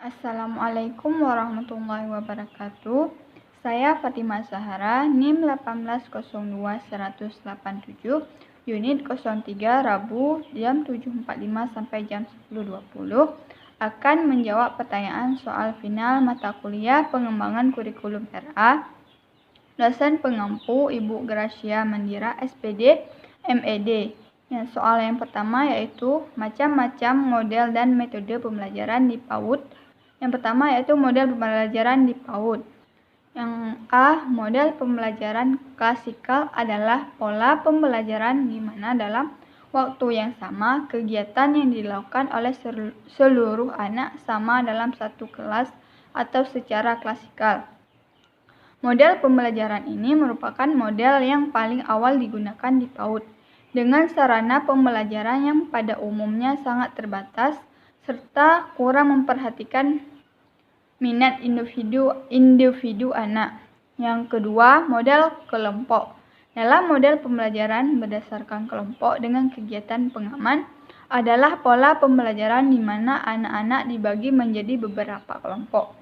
Assalamualaikum warahmatullahi wabarakatuh. Saya Fatimah Zahara, NIM 1802187, unit 03 Rabu jam 7.45 sampai jam 10.20 akan menjawab pertanyaan soal final mata kuliah pengembangan kurikulum RA. Dosen pengampu Ibu Gracia Mandira, SPD, MED. Soal yang pertama yaitu macam-macam model dan metode pembelajaran di PAUD. Yang pertama yaitu model pembelajaran di PAUD. Yang A, model pembelajaran klasikal adalah pola pembelajaran di mana dalam waktu yang sama kegiatan yang dilakukan oleh seluruh anak sama dalam satu kelas atau secara klasikal. Model pembelajaran ini merupakan model yang paling awal digunakan di PAUD, dengan sarana pembelajaran yang pada umumnya sangat terbatas serta kurang memperhatikan minat individu anak. Yang kedua, model kelompok. Dalam model pembelajaran berdasarkan kelompok dengan kegiatan pengaman adalah pola pembelajaran di mana anak-anak dibagi menjadi beberapa kelompok.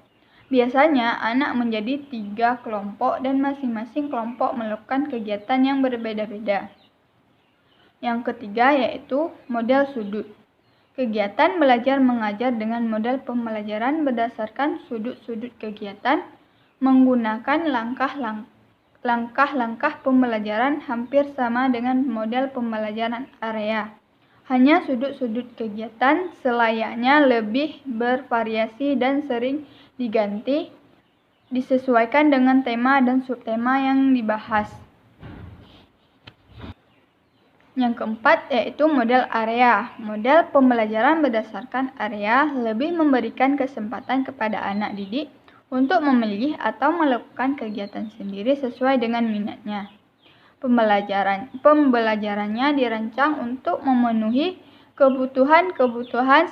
Biasanya anak menjadi 3 kelompok dan masing-masing kelompok melakukan kegiatan yang berbeda-beda. Yang ketiga yaitu model sudut. Kegiatan belajar mengajar dengan model pembelajaran berdasarkan sudut-sudut kegiatan menggunakan langkah-langkah pembelajaran hampir sama dengan model pembelajaran area. Hanya sudut-sudut kegiatan selayaknya lebih bervariasi dan sering diganti disesuaikan dengan tema dan subtema yang dibahas. Yang keempat yaitu model area. Model pembelajaran berdasarkan area lebih memberikan kesempatan kepada anak didik untuk memilih atau melakukan kegiatan sendiri sesuai dengan minatnya. Pembelajarannya dirancang untuk memenuhi kebutuhan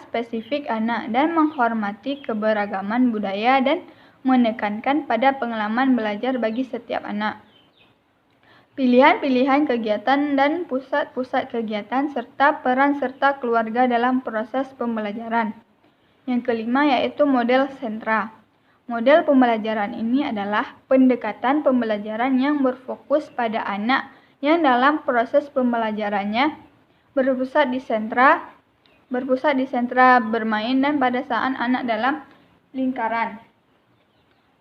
spesifik anak dan menghormati keberagaman budaya dan menekankan pada pengalaman belajar bagi setiap anak. Pilihan-pilihan kegiatan dan pusat-pusat kegiatan serta peran serta keluarga dalam proses pembelajaran. Yang kelima yaitu model sentra. Model pembelajaran ini adalah pendekatan pembelajaran yang berfokus pada anak yang dalam proses pembelajarannya berpusat di sentra bermain dan pada saat anak dalam lingkaran.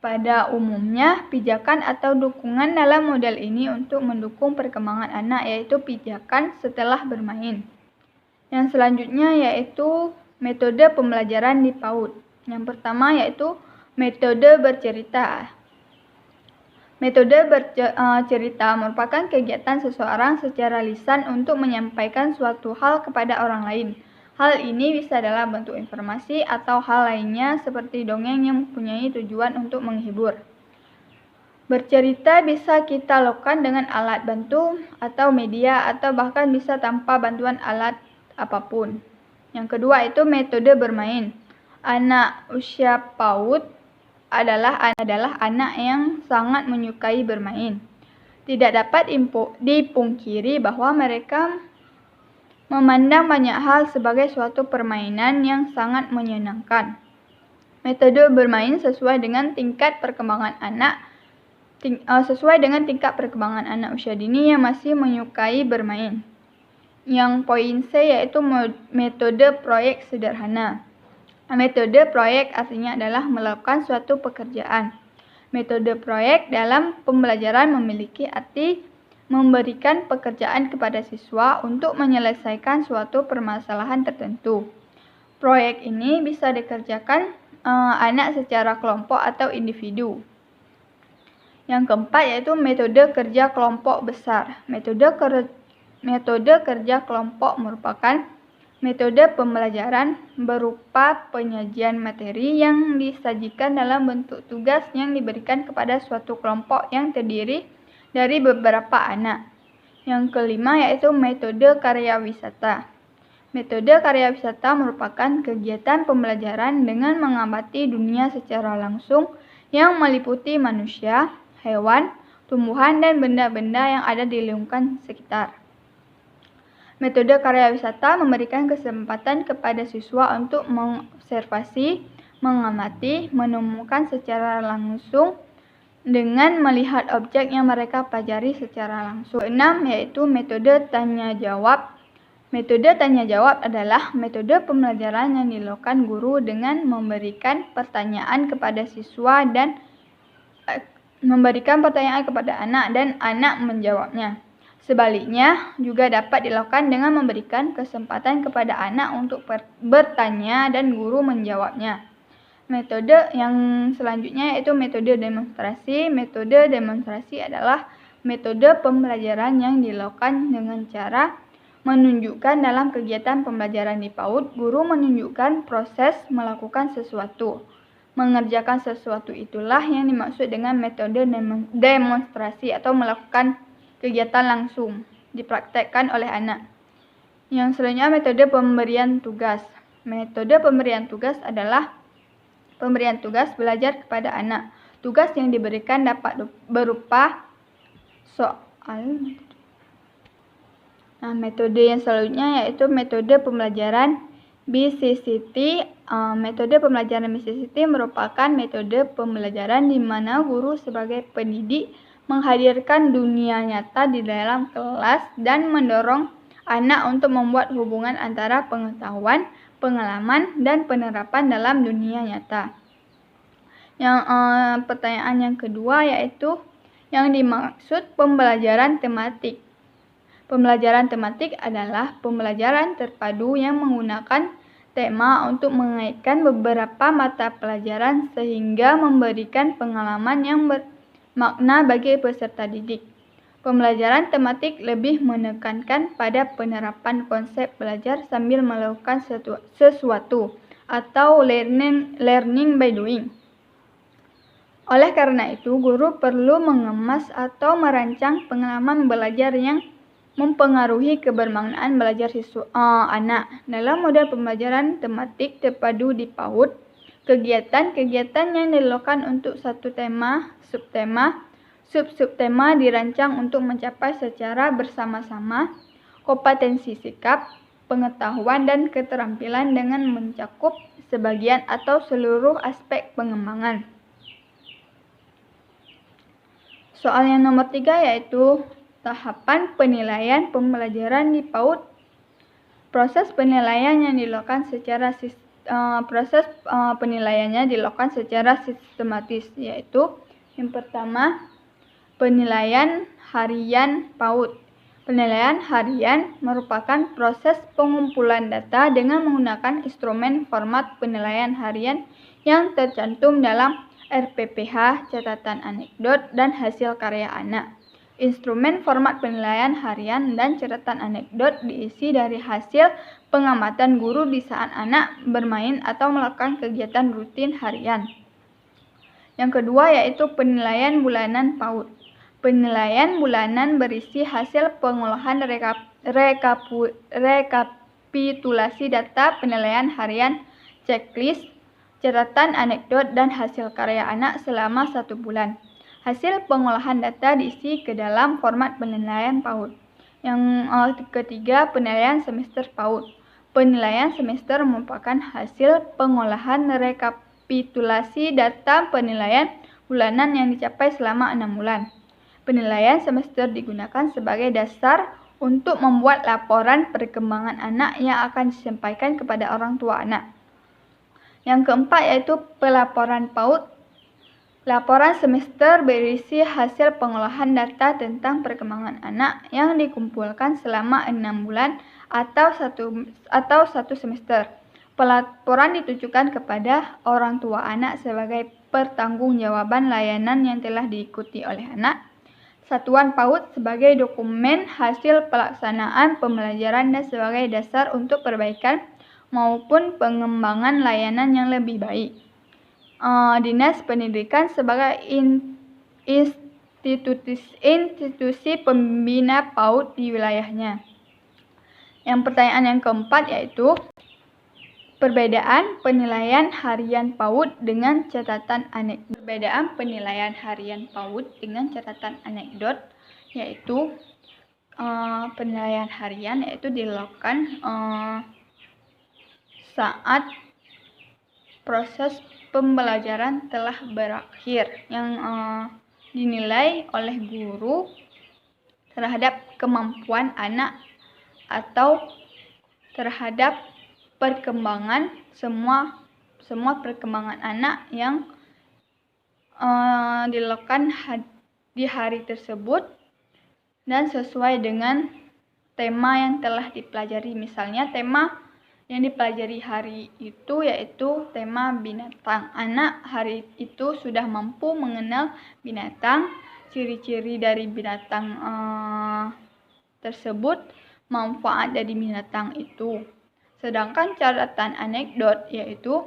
Pada umumnya, pijakan atau dukungan dalam model ini untuk mendukung perkembangan anak yaitu pijakan setelah bermain. Yang selanjutnya yaitu metode pembelajaran di PAUD. Yang pertama yaitu metode bercerita. Metode bercerita merupakan kegiatan seseorang secara lisan untuk menyampaikan suatu hal kepada orang lain. Hal ini bisa dalam bentuk informasi atau hal lainnya seperti dongeng yang mempunyai tujuan untuk menghibur. Bercerita bisa kita lakukan dengan alat bantu atau media atau bahkan bisa tanpa bantuan alat apapun. Yang kedua itu metode bermain. Anak usia PAUD adalah anak yang sangat menyukai bermain. Tidak dapat dipungkiri bahwa mereka memandang banyak hal sebagai suatu permainan yang sangat menyenangkan. Metode bermain sesuai dengan tingkat perkembangan anak usia dini yang masih menyukai bermain. Yang poin C yaitu metode proyek sederhana. Metode proyek artinya adalah melakukan suatu pekerjaan. Metode proyek dalam pembelajaran memiliki arti memberikan pekerjaan kepada siswa untuk menyelesaikan suatu permasalahan tertentu. Proyek ini bisa dikerjakan anak secara kelompok atau individu. Yang keempat yaitu metode kerja kelompok besar. Metode kerja kelompok merupakan metode pembelajaran berupa penyajian materi yang disajikan dalam bentuk tugas yang diberikan kepada suatu kelompok yang terdiri dari beberapa anak. Yang kelima yaitu metode karya wisata. Metode karya wisata merupakan kegiatan pembelajaran dengan mengamati dunia secara langsung yang meliputi manusia, hewan, tumbuhan, dan benda-benda yang ada di lingkungan sekitar. Metode karya wisata memberikan kesempatan kepada siswa untuk mengobservasi, mengamati, menemukan secara langsung dengan melihat objek yang mereka pelajari secara langsung. Keenam yaitu metode tanya jawab. Metode tanya jawab adalah metode pembelajaran yang dilakukan guru dengan memberikan pertanyaan kepada siswa dan memberikan pertanyaan kepada anak dan anak menjawabnya. Sebaliknya juga dapat dilakukan dengan memberikan kesempatan kepada anak untuk bertanya dan guru menjawabnya. Metode yang selanjutnya yaitu metode demonstrasi. Metode demonstrasi adalah metode pembelajaran yang dilakukan dengan cara menunjukkan dalam kegiatan pembelajaran di PAUD, guru menunjukkan proses melakukan sesuatu. Mengerjakan sesuatu itulah yang dimaksud dengan metode demonstrasi atau melakukan kegiatan langsung dipraktekkan oleh anak. Yang selanjutnya metode pemberian tugas. Metode pemberian tugas adalah pemberian tugas belajar kepada anak. Tugas yang diberikan dapat berupa soal. Metode yang selanjutnya yaitu metode pembelajaran BCCT. Metode pembelajaran BCCT merupakan metode pembelajaran di mana guru sebagai pendidik menghadirkan dunia nyata di dalam kelas dan mendorong anak untuk membuat hubungan antara pengetahuan, pengalaman, dan penerapan dalam dunia nyata. Pertanyaan yang kedua yaitu yang dimaksud pembelajaran tematik. Pembelajaran tematik adalah pembelajaran terpadu yang menggunakan tema untuk mengaitkan beberapa mata pelajaran sehingga memberikan pengalaman yang bermakna bagi peserta didik. Pembelajaran tematik lebih menekankan pada penerapan konsep belajar sambil melakukan sesuatu atau learning by doing. Oleh karena itu, guru perlu mengemas atau merancang pengalaman belajar yang mempengaruhi kebermaknaan belajar anak. Dalam model pembelajaran tematik terpadu di PAUD, kegiatan-kegiatan yang dilakukan untuk satu tema, subtema, sub-subtema dirancang untuk mencapai secara bersama-sama kompetensi sikap, pengetahuan, dan keterampilan dengan mencakup sebagian atau seluruh aspek pengembangan. Soal yang nomor 3 yaitu tahapan penilaian pembelajaran di PAUD. Proses penilaiannya dilakukan secara sistematis, yaitu yang pertama penilaian harian PAUD. Penilaian harian merupakan proses pengumpulan data dengan menggunakan instrumen format penilaian harian yang tercantum dalam RPPH, catatan anekdot, dan hasil karya anak. Instrumen format penilaian harian dan catatan anekdot diisi dari hasil pengamatan guru di saat anak bermain atau melakukan kegiatan rutin harian. Yang kedua yaitu penilaian bulanan PAUD. Penilaian bulanan berisi hasil pengolahan rekapitulasi data penilaian harian, checklist, catatan anekdot, dan hasil karya anak selama 1 bulan. Hasil pengolahan data diisi ke dalam format penilaian PAUD. Yang ketiga, penilaian semester PAUD. Penilaian semester merupakan hasil pengolahan rekapitulasi data penilaian bulanan yang dicapai selama 6 bulan. Penilaian semester digunakan sebagai dasar untuk membuat laporan perkembangan anak yang akan disampaikan kepada orang tua anak. Yang keempat yaitu pelaporan PAUD. Laporan semester berisi hasil pengolahan data tentang perkembangan anak yang dikumpulkan selama 6 bulan atau satu semester. Pelaporan ditujukan kepada orang tua anak sebagai pertanggungjawaban layanan yang telah diikuti oleh anak. Satuan PAUD sebagai dokumen hasil pelaksanaan pembelajaran dan sebagai dasar untuk perbaikan maupun pengembangan layanan yang lebih baik. Dinas Pendidikan sebagai institusi pembina PAUD di wilayahnya. Yang pertanyaan yang keempat yaitu perbedaan penilaian harian PAUD dengan catatan anekdot. Perbedaan penilaian harian PAUD dengan catatan anekdot yaitu penilaian harian yaitu dilakukan saat proses pembelajaran telah berakhir yang dinilai oleh guru terhadap kemampuan anak atau terhadap perkembangan semua perkembangan anak yang dilakukan di hari tersebut dan sesuai dengan tema yang telah dipelajari. Misalnya tema yang dipelajari hari itu yaitu tema binatang. Anak hari itu sudah mampu mengenal binatang, ciri-ciri dari binatang tersebut, manfaat dari binatang itu. Sedangkan catatan anekdot yaitu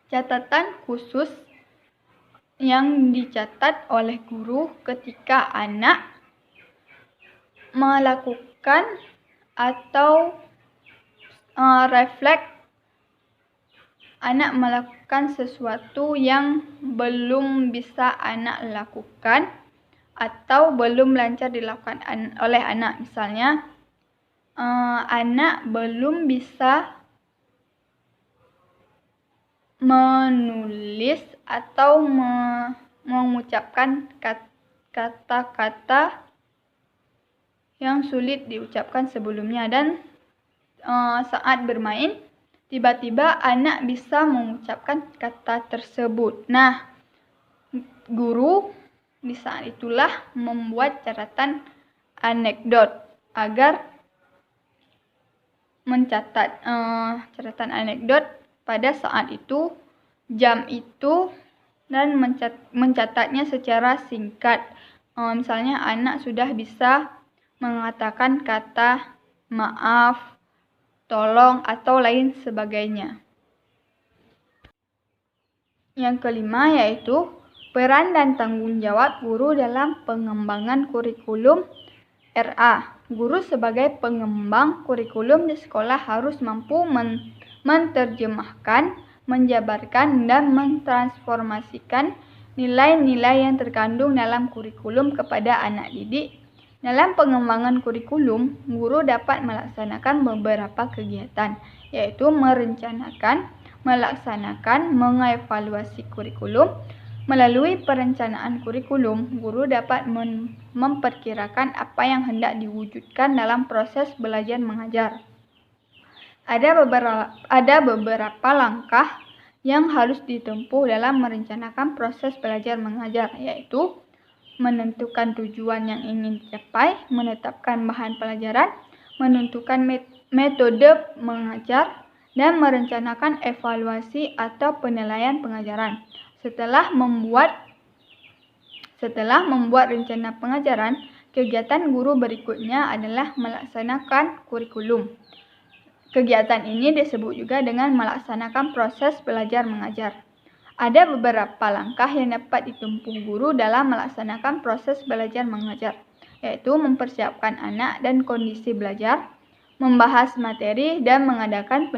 catatan khusus yang dicatat oleh guru ketika anak melakukan atau refleks anak melakukan sesuatu yang belum bisa anak lakukan atau belum lancar dilakukan oleh anak. Misalnya anak belum bisa menulis atau mengucapkan kata-kata yang sulit diucapkan sebelumnya, dan saat bermain tiba-tiba anak bisa mengucapkan kata tersebut. Nah, guru di saat itulah membuat catatan anekdot agar mencatat catatan anekdot pada saat itu, jam itu, dan mencatatnya secara singkat. Misalnya anak sudah bisa mengatakan kata maaf, tolong, atau lain sebagainya. Yang kelima yaitu peran dan tanggung jawab guru dalam pengembangan kurikulum RA. Guru sebagai pengembang kurikulum di sekolah harus mampu menerjemahkan, menjabarkan, dan mentransformasikan nilai-nilai yang terkandung dalam kurikulum kepada anak didik. Dalam pengembangan kurikulum, guru dapat melaksanakan beberapa kegiatan, yaitu merencanakan, melaksanakan, mengevaluasi kurikulum. Melalui perencanaan kurikulum, guru dapat memperkirakan apa yang hendak diwujudkan dalam proses belajar mengajar. Ada beberapa langkah yang harus ditempuh dalam merencanakan proses belajar mengajar, yaitu menentukan tujuan yang ingin dicapai, menetapkan bahan pelajaran, menentukan metode mengajar, dan merencanakan evaluasi atau penilaian pengajaran. Setelah membuat rencana pengajaran, kegiatan guru berikutnya adalah melaksanakan kurikulum. Kegiatan ini disebut juga dengan melaksanakan proses belajar mengajar. Ada beberapa langkah yang dapat ditempuh guru dalam melaksanakan proses belajar mengajar, yaitu mempersiapkan anak dan kondisi belajar, membahas materi, dan mengadakan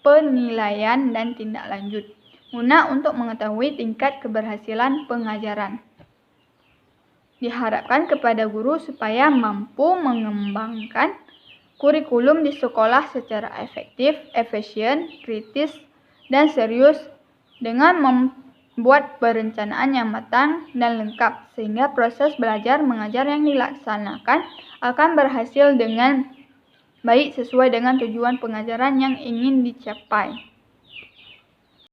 penilaian dan tindak lanjut, guna untuk mengetahui tingkat keberhasilan pengajaran. Diharapkan kepada guru supaya mampu mengembangkan kurikulum di sekolah secara efektif, efisien, kritis, dan serius, dengan membuat perencanaan yang matang dan lengkap, sehingga proses belajar mengajar yang dilaksanakan akan berhasil dengan baik sesuai dengan tujuan pengajaran yang ingin dicapai.